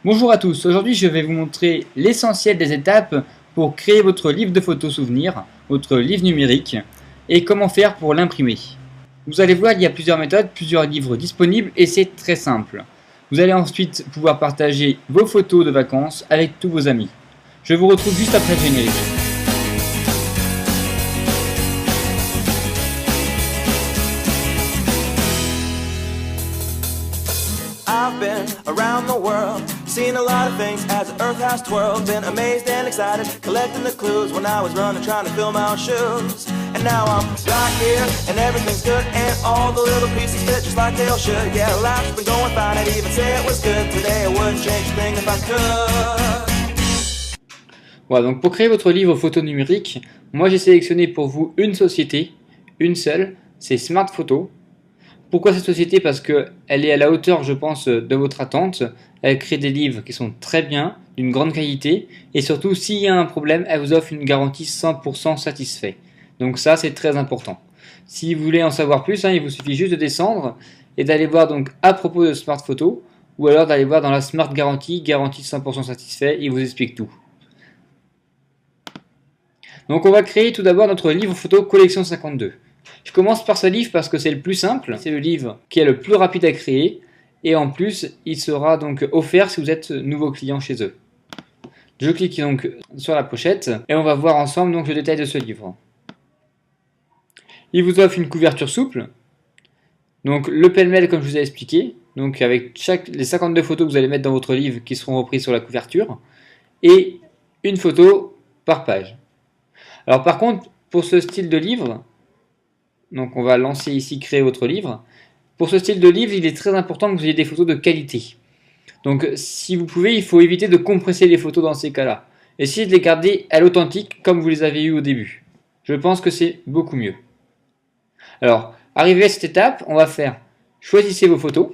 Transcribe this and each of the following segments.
Bonjour à tous, aujourd'hui je vais vous montrer l'essentiel des étapes pour créer votre livre de photos souvenirs, votre livre numérique, et comment faire pour l'imprimer. Vous allez voir, il y a plusieurs méthodes, plusieurs livres disponibles et c'est très simple. Vous allez ensuite pouvoir partager vos photos de vacances avec tous vos amis. Je vous retrouve juste après le générique. I've been around the world, seen a lot of things as the earth has twirled. Been amazed and excited, collecting the clues when I was running, trying to fill my own shoes. And now I'm right here, and everything's good, and all the little pieces fit just like they all should. Yeah, life's been going fine, I'd even say it was good. Today I wouldn't change a thing if I could. Voilà, donc pour créer votre livre photo numérique, moi j'ai sélectionné pour vous une société, une seule, c'est Smart Photo. Pourquoi cette société? Parce qu'elle est à la hauteur, je pense, de votre attente. Elle crée des livres qui sont très bien, d'une grande qualité, et surtout, s'il y a un problème, elle vous offre une garantie 100% satisfait. Donc ça, c'est très important. Si vous voulez en savoir plus, il vous suffit juste de descendre et d'aller voir donc à propos de Smart Photo, ou alors d'aller voir dans la Smart Garantie 100% satisfait, il vous explique tout. Donc on va créer tout d'abord notre livre photo collection 52. Je commence par ce livre parce que c'est le plus simple, c'est le livre qui est le plus rapide à créer et en plus il sera donc offert si vous êtes nouveau client chez eux. Je clique donc sur la pochette et on va voir ensemble donc le détail de ce livre. Il vous offre une couverture souple, donc le pêle-mêle comme je vous ai expliqué, donc avec les 52 photos que vous allez mettre dans votre livre qui seront reprises sur la couverture et une photo par page. Alors par contre, pour ce style de livre, donc on va lancer ici créer votre livre. Pour ce style de livre, il est très important que vous ayez des photos de qualité. Donc si vous pouvez, il faut éviter de compresser les photos dans ces cas-là. Essayez de les garder à l'authentique comme vous les avez eues au début. Je pense que c'est beaucoup mieux. Alors, arrivé à cette étape, on va faire choisissez vos photos.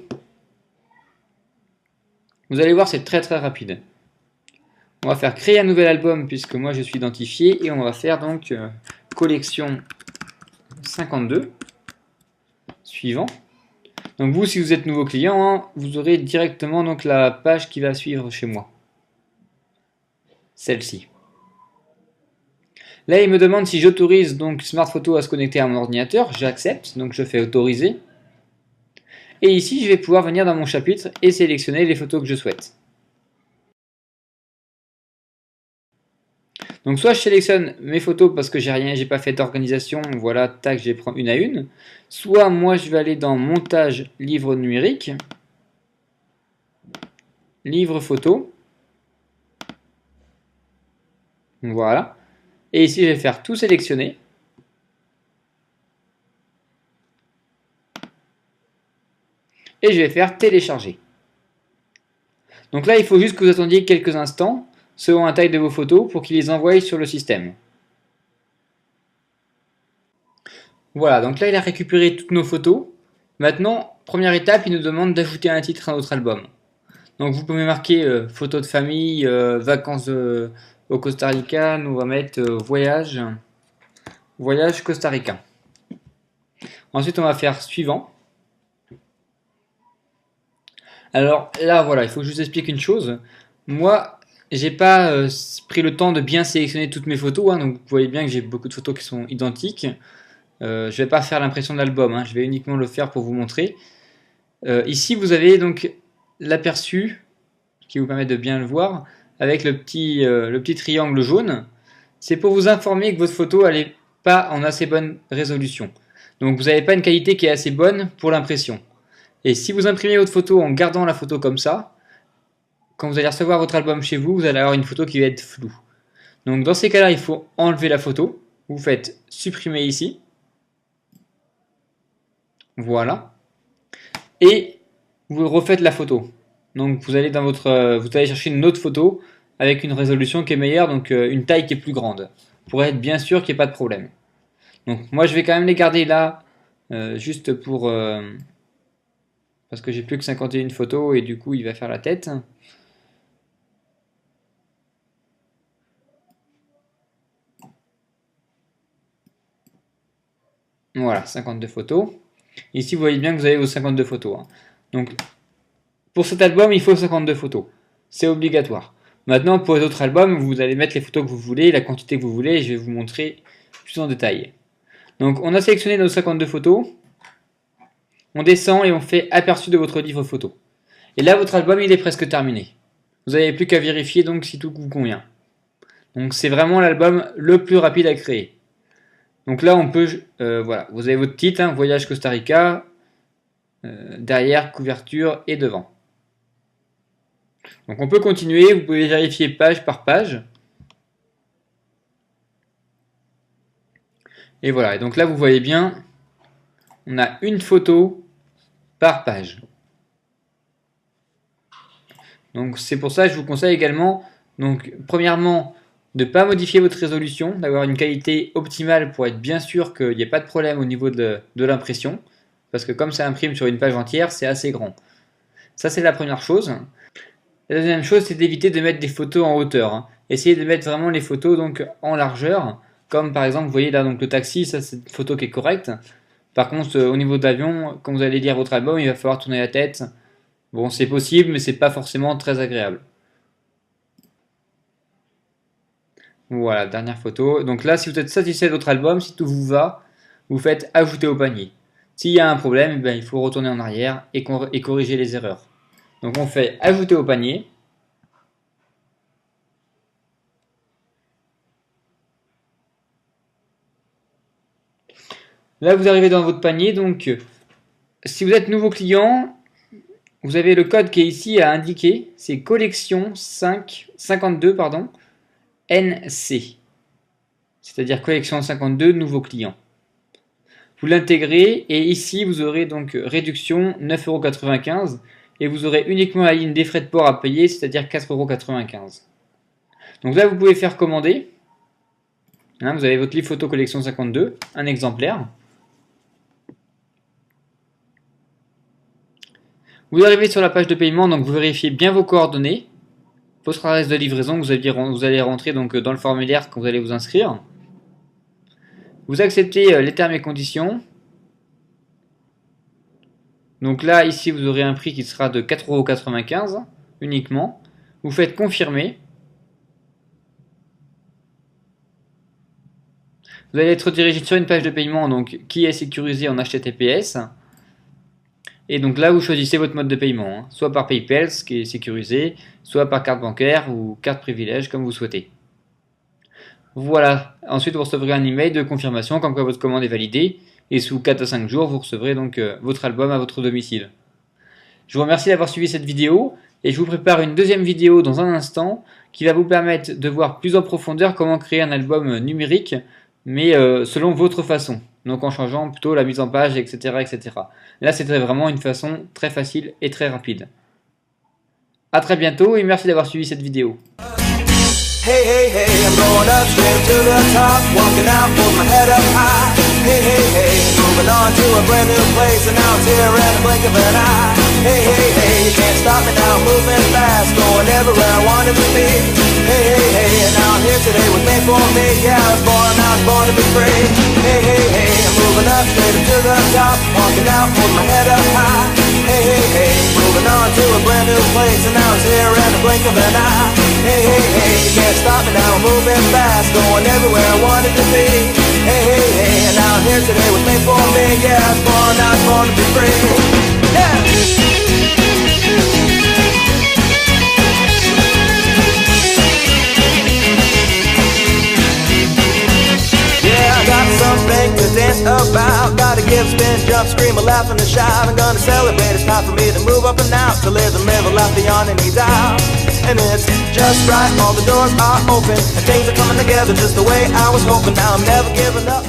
Vous allez voir, c'est très rapide. On va faire créer un nouvel album puisque moi je suis identifié et on va faire donc collection 52. Suivant. Donc vous, si vous êtes nouveau client, vous aurez directement donc la page qui va suivre chez moi. Celle-ci. Là, il me demande si j'autorise donc Smart Photo à se connecter à mon ordinateur. J'accepte, donc je fais autoriser. Et ici, je vais pouvoir venir dans mon chapitre et sélectionner les photos que je souhaite. Donc soit je sélectionne mes photos parce que j'ai pas fait d'organisation, voilà, tac, je les prends une à une. Soit moi je vais aller dans montage livre numérique, livre photo, voilà. Et ici je vais faire tout sélectionner. Et je vais faire télécharger. Donc là il faut juste que vous attendiez quelques instants selon la taille de vos photos pour qu'il les envoie sur le système. Voilà, donc là il a récupéré toutes nos photos. Maintenant, première étape, il nous demande d'ajouter un titre à notre album. Donc vous pouvez marquer photos de famille, vacances au Costa Rica, nous on va mettre voyage Costa Rica. Ensuite on va faire suivant. Alors là voilà, il faut que je vous explique une chose. Moi, j'ai pas pris le temps de bien sélectionner toutes mes photos, donc vous voyez bien que j'ai beaucoup de photos qui sont identiques. Je vais pas faire l'impression de l'album, je vais uniquement le faire pour vous montrer. Ici vous avez donc l'aperçu qui vous permet de bien le voir avec le petit triangle jaune. C'est pour vous informer que votre photo elle n'est pas en assez bonne résolution. Donc vous n'avez pas une qualité qui est assez bonne pour l'impression. Et si vous imprimez votre photo en gardant la photo comme ça, quand vous allez recevoir votre album chez vous, vous allez avoir une photo qui va être floue. Donc dans ces cas-là, il faut enlever la photo. Vous faites supprimer ici. Voilà. Et vous refaites la photo. Donc vous allez vous allez chercher une autre photo avec une résolution qui est meilleure, donc une taille qui est plus grande, pour être bien sûr qu'il n'y ait pas de problème. Donc moi je vais quand même les garder là, juste pour parce que j'ai plus que 51 photos et du coup il va faire la tête. Voilà, 52 photos. Ici, vous voyez bien que vous avez vos 52 photos. Donc, pour cet album, il faut 52 photos. c'est obligatoire. Maintenant, pour les autres albums, vous allez mettre les photos que vous voulez, la quantité que vous voulez, et je vais vous montrer plus en détail. Donc, on a sélectionné nos 52 photos. On descend et on fait aperçu de votre livre photo. Et là, votre album, il est presque terminé. Vous n'avez plus qu'à vérifier donc si tout vous convient. Donc, c'est vraiment l'album le plus rapide à créer. Donc là, on peut, voilà, vous avez votre titre, hein, Voyage Costa Rica, derrière, couverture et devant. Donc on peut continuer, vous pouvez vérifier page par page. Et voilà, et donc là vous voyez bien, on a une photo par page. Donc c'est pour ça que je vous conseille également, donc premièrement, de ne pas modifier votre résolution, d'avoir une qualité optimale pour être bien sûr qu'il n'y ait pas de problème au niveau de l'impression. Parce que comme ça imprime sur une page entière, c'est assez grand. Ça c'est la première chose. La deuxième chose, c'est d'éviter de mettre des photos en hauteur. Hein. Essayez de mettre vraiment les photos donc en largeur. Comme par exemple, vous voyez là donc le taxi, ça c'est une photo qui est correcte. Par contre, au niveau de l'avion, quand vous allez lire votre album, il va falloir tourner la tête. Bon, c'est possible, mais c'est pas forcément très agréable. Voilà, dernière photo. Donc là, si vous êtes satisfait de votre album, si tout vous va, vous faites ajouter au panier. S'il y a un problème, il faut retourner en arrière et corriger les erreurs. Donc on fait ajouter au panier. Là, vous arrivez dans votre panier. Donc, si vous êtes nouveau client, vous avez le code qui est ici à indiquer. C'est collection 52 NC. C'est-à-dire collection 52 nouveaux clients. Vous l'intégrez et ici, vous aurez donc réduction 9,95 € et vous aurez uniquement la ligne des frais de port à payer, c'est-à-dire 4,95 €. Donc là, vous pouvez faire commander. Hein, vous avez votre livre photo collection 52, un exemplaire. Vous arrivez sur la page de paiement, donc vous vérifiez bien vos coordonnées, votre adresse de livraison que vous allez rentrer donc dans le formulaire quand vous allez vous inscrire. Vous acceptez les termes et conditions. Donc là, ici, vous aurez un prix qui sera de 4,95 € uniquement. Vous faites confirmer. Vous allez être dirigé sur une page de paiement donc, qui est sécurisée en HTTPS. Et donc là, vous choisissez votre mode de paiement. Hein, soit par PayPal, ce qui est sécurisé, soit par carte bancaire ou carte privilège, comme vous souhaitez. Voilà. Ensuite, vous recevrez un email de confirmation comme quoi votre commande est validée. Et sous 4 à 5 jours, vous recevrez donc votre album à votre domicile. Je vous remercie d'avoir suivi cette vidéo et je vous prépare une deuxième vidéo dans un instant qui va vous permettre de voir plus en profondeur comment créer un album numérique, mais selon votre façon. Donc en changeant plutôt la mise en page, etc. etc. Là, c'était vraiment une façon très facile et très rapide. A très bientôt et merci d'avoir suivi cette vidéo. Hey, hey, hey, I'm going up straight to the top, walking out with my head up high. Hey, hey, hey, moving on to a brand new place, and now it's here in the blink of an eye. Hey, hey, hey, you can't stop me now, moving fast, going everywhere I wanted to be. Hey, hey, hey, and now I'm here today with made for me. Yeah, I was born to be free. Hey, hey, hey, I'm moving up straight to the top, walking out with my head up high. Hey, hey, hey, moving on to a brand new place, and now it's here in the blink of an eye. Hey, hey, hey, you can't stop me now, moving fast, going everywhere I wanted to be. Hey, hey, hey, and now I'm here today with made for me. Yeah, I was born to be free. Yeah. Something to dance about. Gotta give, spin, jump, scream, laugh and shout. I'm gonna celebrate, it's time for me to move up and out, to live and live a life beyond any doubt. And it's just right, all the doors are open, and things are coming together just the way I was hoping. Now I'm never giving up.